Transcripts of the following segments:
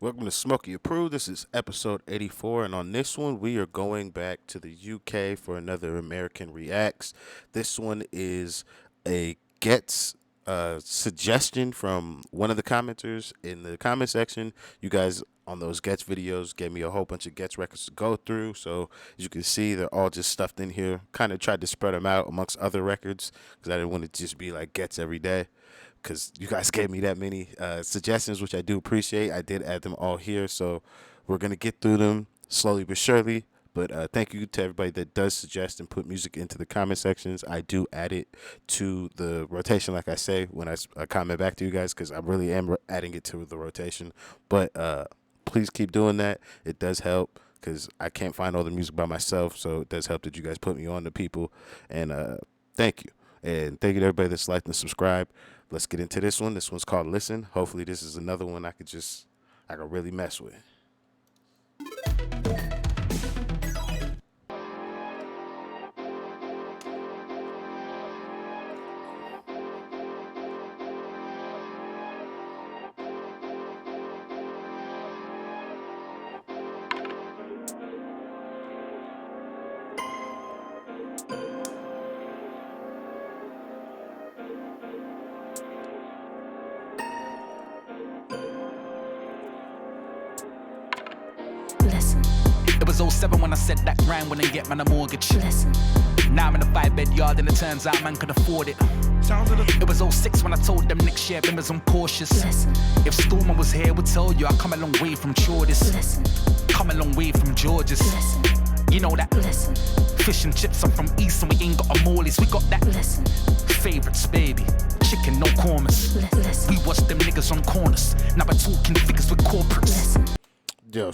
Welcome to Smokey Approved. This is episode 84, and on this one, we are going back to the UK for another American Reacts. This one is a Ghetts suggestion from one of the commenters in the comment section. You guys on those Ghetts videos gave me a whole bunch of Ghetts records to go through, so as you can see, they're all just stuffed in here. Kind of tried to spread them out amongst other records because I didn't want to just be like Ghetts every day, because you guys gave me that many suggestions, which I do appreciate. I did add them all here, so we're going to get through them slowly but surely. But thank you to everybody that does suggest and put music into the comment sections. I do add it to the rotation, like I say, when I comment back to you guys, because I really am adding it to the rotation. But please keep doing that. It does help, because I can't find all the music by myself, so it does help that you guys put me on to people. And thank you. And thank you to everybody that's liked and subscribed. Let's get into this one. This one's called Listen. Hopefully this is another one I could really mess with. It was '07 when I said that grind wouldn't get man a mortgage. Listen. Now I'm in a 5-bed yard and it turns out man could afford it. It was '06 when I told them next year members I'm cautious. Listen. If Stormer was here, would tell you I come a long way from Chordis. Listen. Come a long way from Georges. Listen. You know that. Listen. Fish and chips, I'm from East and we ain't got a Morley's. We got that. Listen. Favorites, baby. Chicken, no corners. Listen. We watch them niggas on corners. Now we're talking figures with corporates. Listen. Yo,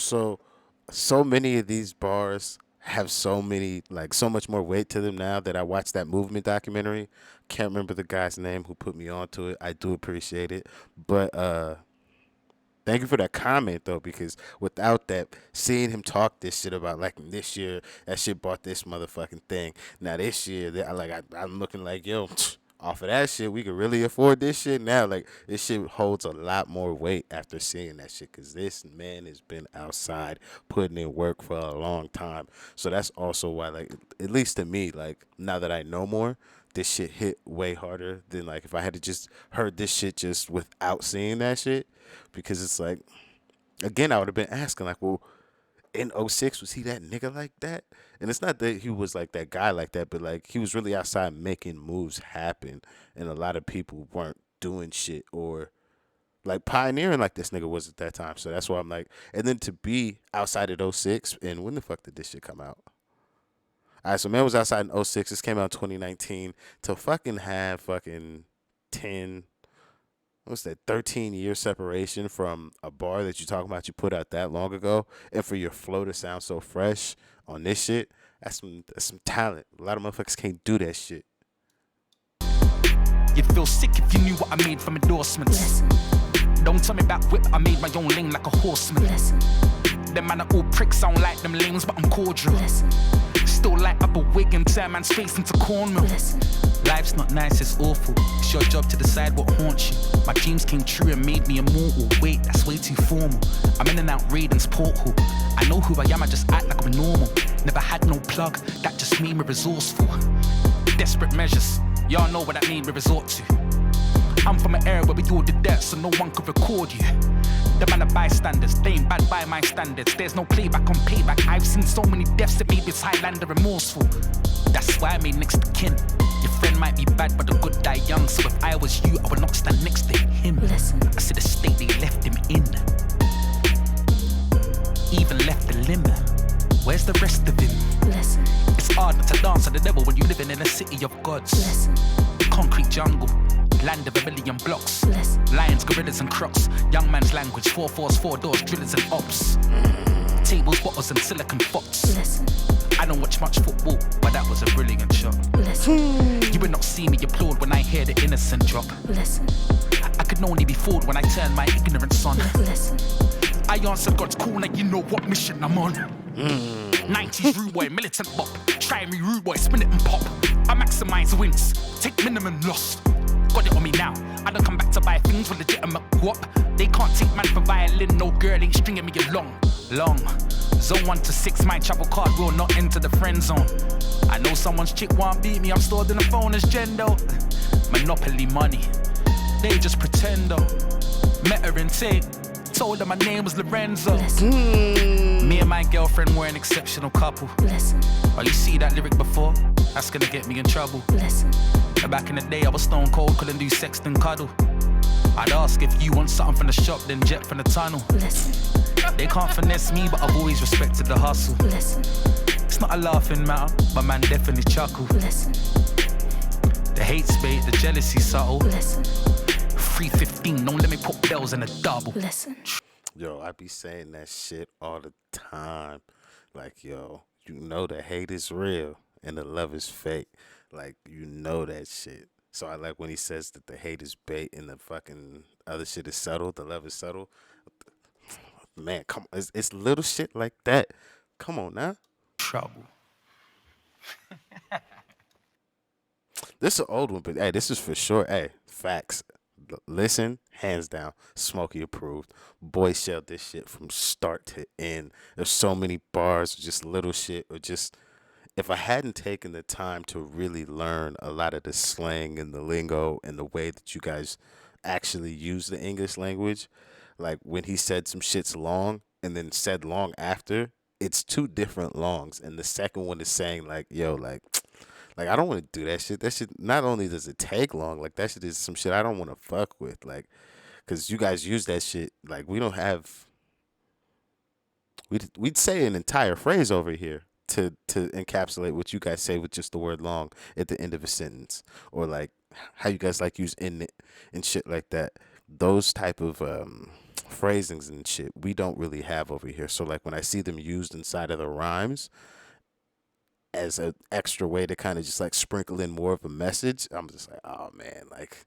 so many of these bars have so much more weight to them now that I watched that Movement documentary. Can't remember the guy's name who put me onto it. I do appreciate it. But thank you for that comment, though, because without that, seeing him talk this shit about, like, this year, that shit bought this motherfucking thing. Now, this year, I'm looking like, yo, off of that shit, we could really afford this shit now. Like, this shit holds a lot more weight after seeing that shit, because this man has been outside putting in work for a long time. So that's also why, like, at least to me, like, now that I know more, this shit hit way harder than, like, if I had to just heard this shit just without seeing that shit. Because it's like, again, I would have been asking, like, well, in '06, was he that nigga like that? And it's not that he was like that guy like that, but like he was really outside making moves happen, and a lot of people weren't doing shit or like pioneering like this nigga was at that time. So that's why I'm like, and then to be outside at '06, and when the fuck did this shit come out? All right, so man was outside in '06. This came out in 2019. To fucking have fucking 13-year separation from a bar that you talking about you put out that long ago, and for your flow to sound so fresh on this shit, that's some talent. A lot of motherfuckers can't do that shit. You'd feel sick if you knew what I made from endorsements. Listen. Don't tell me about whip, I made my own lane like a horseman. Listen. Them man are all pricks, I don't like them lanes, but I'm cordial. Listen. Still light up a wig and turn man's face into cornmeal. Listen. Life's not nice, it's awful. It's your job to decide what haunts you. My dreams came true and made me immortal. Wait, that's way too formal. I'm in and out Raiden's porthole. I know who I am, I just act like I'm normal. Never had no plug, that just made me resourceful. Desperate measures, y'all know what that made me resort to. I'm from an era where we do the dirt so no one could record you. The man are bystanders, they ain't bad by my standards. There's no playback on payback. I've seen so many deaths that made this Highlander remorseful. That's why I made next to kin. Your friend might be bad, but the good die young. So if I was you, I would not stand next to him. Listen. I see the state they left him in. Even left the limb. Where's the rest of him? Listen. It's hard not to dance to the devil when you're living in a city of gods. Listen. Concrete jungle, land of a million blocks. Listen. Lions, gorillas and crocs. Young man's language, 4 fours, 4 doors, drillers and ops. Tables, bottles and silicon fox. Listen. I don't watch much football, but that was a brilliant shot. Listen. You would not see me applaud when I hear the innocent drop. Listen. I could only be fooled when I turn my ignorance on. Listen. I answered God's call, now you know what mission I'm on. 90s rude boy, militant bop. Try me rude boy, spin it and pop. I maximize wins, take minimum loss. got it on me now. I don't come back to buy things with legitimate guap. They can't take man for violin, no girl ain't stringing me along. Long. Zone 1 to 6, my travel card will not enter the friend zone. I know someone's chick won't beat me, I'm stored in the phone as Gendo. Monopoly money, they just pretend though. Met her in Tate, told her my name was Lorenzo. Me and my girlfriend were an exceptional couple. Listen. Oh, you see that lyric before? That's gonna get me in trouble. Listen. Back in the day I was stone cold, couldn't do sex and cuddle. I'd ask if you want something from the shop, then jet from the tunnel. Listen. They can't finesse me, but I've always respected the hustle. Listen. It's not a laughing matter, but man definitely chuckle. Listen. The hate's bait, the jealousy subtle. Listen. 315, don't let me put bells in a double. Listen. Yo, I be saying that shit all the time. Like, yo, you know the hate is real and the love is fake. Like, you know that shit. So I like when he says that the hate is bait and the fucking other shit is subtle, the love is subtle. Man, come on. It's little shit like that. Come on now. Trouble. This is an old one, but hey, this is for sure. Hey, facts. Listen, hands down, Smokey approved. Boy shelled this shit from start to end. There's so many bars, just little shit, or just if I hadn't taken the time to really learn a lot of the slang and the lingo and the way that you guys actually use the English language, like when he said some shit's long and then said long after, it's two different longs. And the second one is saying like, yo, like I don't want to do that shit. That shit not only does it take long, like that shit is some shit I don't want to fuck with. Like, cause you guys use that shit. Like we don't have. We'd say an entire phrase over here to encapsulate what you guys say with just the word long at the end of a sentence, or like how you guys like use in it and shit like that. Those type of phrasings and shit we don't really have over here. So like when I see them used inside of the rhymes as an extra way to kind of just like sprinkle in more of a message, I'm just like, oh man, like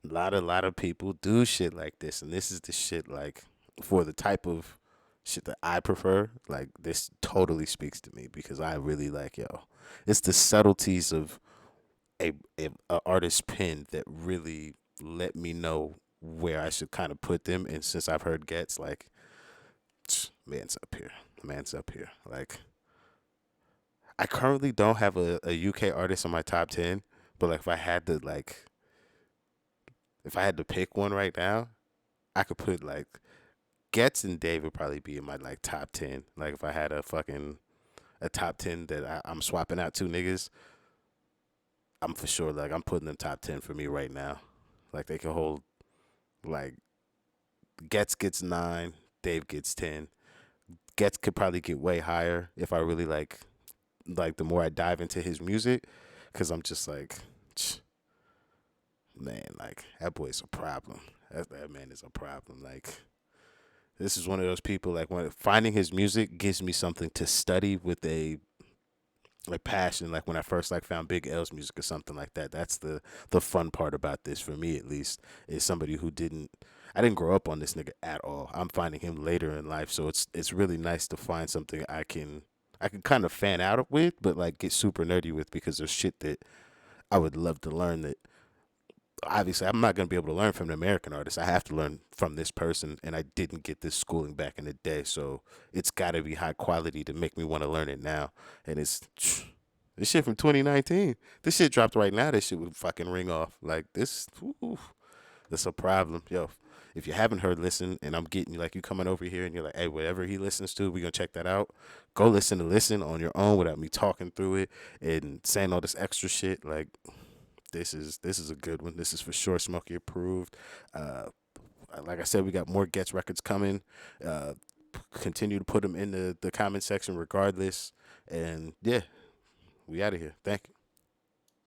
a lot of people do shit like this, and this is the shit like for the type of shit that I prefer. Like this totally speaks to me because I really like yo. It's the subtleties of a artist's pen that really let me know where I should kind of put them. And since I've heard Ghetts, like man's up here, man's up here, like. I currently don't have a UK artist on my top 10, but like if I had to pick one right now, I could put like Ghetts and Dave would probably be in my like top 10. Like if I had a top 10 that I'm swapping out two niggas, I'm for sure like I'm putting them top 10 for me right now. Like they can hold like Ghetts gets 9, Dave gets 10. Ghetts could probably get way higher if I really like the more I dive into his music, because I'm just like, man, like that boy's a problem. That man is a problem. Like this is one of those people like when finding his music gives me something to study with a like passion. Like when I first like found Big L's music or something like that. That's the fun part about this for me at least, is somebody who I didn't grow up on this nigga at all. I'm finding him later in life, so it's really nice to find something I can kind of fan out with, but like get super nerdy with, because there's shit that I would love to learn that obviously I'm not going to be able to learn from an American artist. I have to learn from this person, and I didn't get this schooling back in the day, so it's got to be high quality to make me want to learn it now. And it's this shit from 2019. This shit dropped right now. This shit would fucking ring off. Like this, that's a problem, yo. If you haven't heard Listen, and I'm getting you like you coming over here and you're like, hey, whatever he listens to, we gonna check that out. Go listen to Listen on your own without me talking through it and saying all this extra shit. Like this is a good one. This is for sure Smokey approved. Like I said, we got more Ghetts records coming. Continue to put them in the comment section regardless. And yeah, we out of here. Thank you.